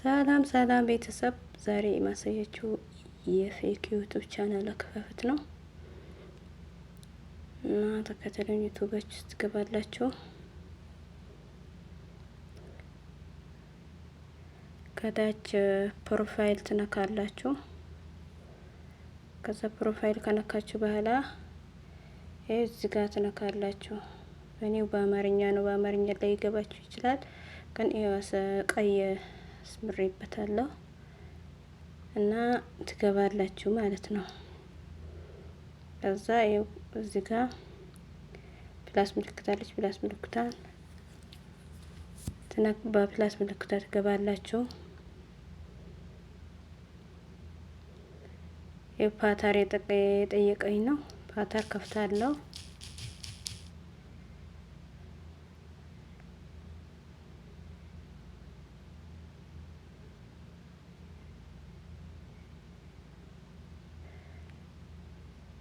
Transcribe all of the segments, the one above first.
ሰላም ሰላም ቤተሰብ፣ ዛሬ የማሳያችሁ የፌክ ዩቲዩብ ቻናል አከፋፈት ነው እና ተከታተሉኝ። ዩቲዩባችሁ ውስጥ ትገባላችሁ። ከታች ፕሮፋይል ትነካላችሁ። ከዛ ፕሮፋይል ከነካችሁ በኋላ እዚህ ጋር ትነካላችሁ። እኔው በአማርኛ ነው፣ በአማርኛ ላይ ይገባችሁ ይችላል። ግን ቀይ አስምሬበታለሁ እና ትገባላችሁ ማለት ነው። ከዛ ይኸው እዚህ ጋር ፕላስ ምልክት አለች። ፕላስ ምልክቷን በፕላስ ምልክቷ ትገባላችሁ። የፓታር የጠየቀኝ ነው። ፓታር ከፍታለሁ።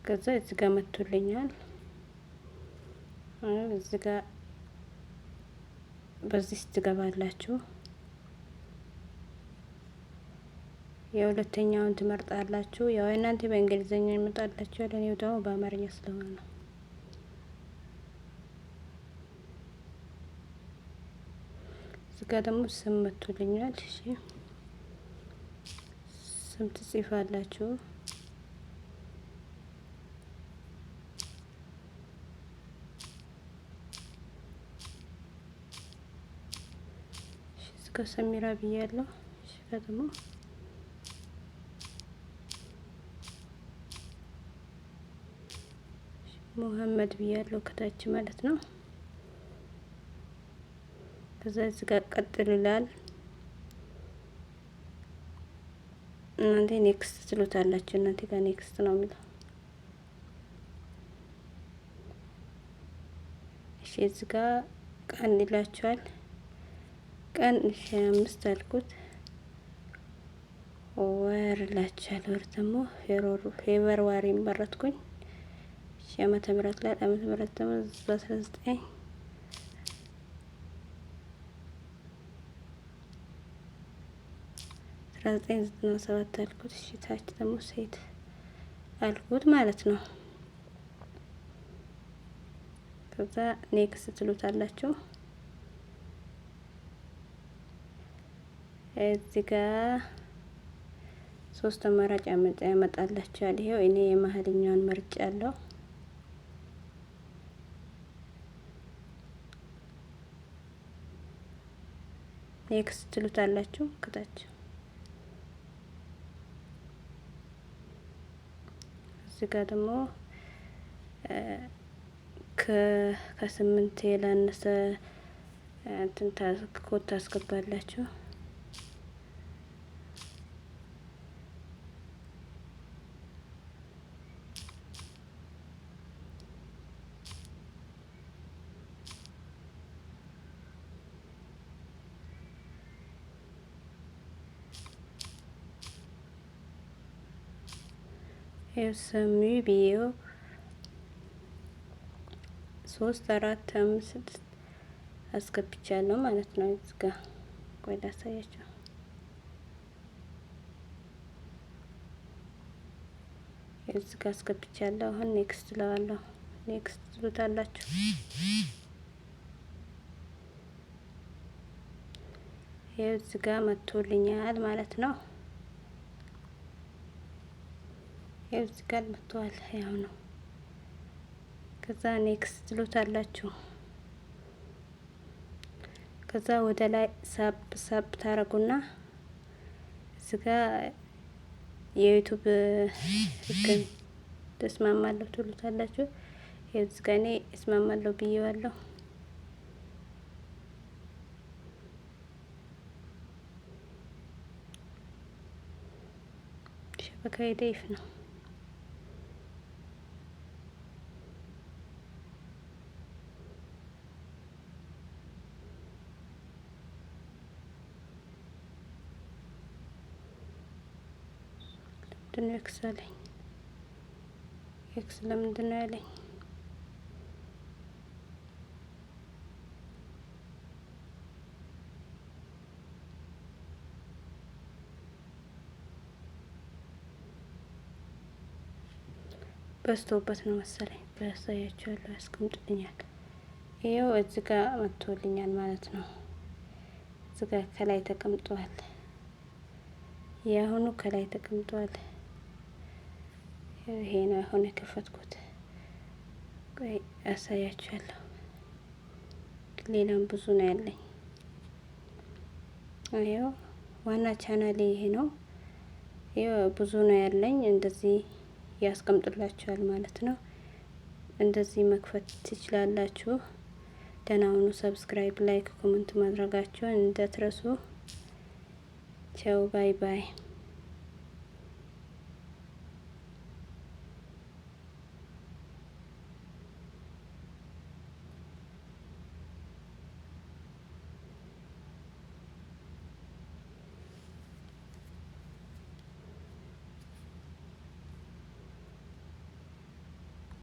ከዛ እዚህ ጋር መጥቶልኛል። እዚህ ጋር በዚህ ትገባላችሁ። የሁለተኛውን ትመርጣላችሁ። ያው እናንተ በእንግሊዘኛ ይመጣላችሁ፣ ለኔው ደግሞ በአማርኛ ስለሆነ ነው። እዚህ ጋር ደግሞ ስም መጥቶልኛል። እሺ ስም ትጽፋላችሁ። እዚህ ጋር ሰሚራ ብያለሁ። እሺ ደግሞ ሙሐመድ ብያለሁ ከታች ማለት ነው። ከዛ እዚህ ጋር ቀጥል ይላል። እናንተ ኔክስት ትሉታላችሁ። እናንተ ጋር ኔክስት ነው የሚለው። እሺ እዚህ ጋር ቀን ይላችኋል። ቀን 5 አልኩት። ወር ይላችኋል። ወር ደግሞ ፌብሩዋሪ መረጥኩኝ። ዓመተ ምህረት ላይ ዓመተ ምህረት ደግሞ 1997 አልኩት። እሺ ታች ደግሞ ሴት አልኩት ማለት ነው። ከዛ ኔክስት ትሉታላችሁ። እዚህ ጋር 3 አማራጭ ያመጣላችኋል። ይሄው እኔ የመሀልኛውን መርጫለሁ። ኔክስት ትሉታላችሁ ከታች። እዚህ ጋር ደግሞ ከ8 ያላነሰ እንትን ኮድ ታስገባላችሁ። የሰሚ ቢዮ 3 4 5 6 አስገብቻለሁ ማለት ነው። እዚህ ጋር ቆይ ላሳያችሁ። እዚህ ጋር አስገብቻለሁ። አሁን ኔክስት እለዋለሁ። ኔክስት ትሉታላችሁ። ይኸው እዚህ ጋር መጥቶልኛል ማለት ነው። ይኸው እዚህ ጋር መጥቷል። ያው ነው። ከዛ ኔክስት ትሉታላችሁ። ከዛ ወደ ላይ ሳብ ታረጉና እዚህ ጋር የዩቲዩብ ህግን ተስማማለሁ ትሉታላችሁ። ይኸው እዚህ ጋር እኔ እስማማለሁ ብዬዋለሁ። ሸበካዬ ዴፍ ነው። ምንድነው ኤክስ አለኝ? ኤክስ ለምንድን ነው ያለኝ? በዝቶበት ነው መሰለኝ። በያሳያችኋለሁ ያስቀምጥልኛል። ይኸው እዚህ ጋር መጥቶልኛል ማለት ነው። እዚህ ጋር ከላይ ተቀምጧል። የአሁኑ ከላይ ተቀምጧል። ይሄ ነው አሁን የከፈትኩት። ቆይ ያሳያችኋለሁ። ሌላም ብዙ ነው ያለኝ። ይኸው ዋና ቻናሌ ይሄ ነው። ይኸው ብዙ ነው ያለኝ። እንደዚህ ያስቀምጥላችኋል ማለት ነው። እንደዚህ መክፈት ትችላላችሁ። ደህና ሁኑ። ሰብስክራይብ፣ ላይክ፣ ኮሜንት ማድረጋችሁን እንዳትረሱ። ቻው፣ ባይ ባይ።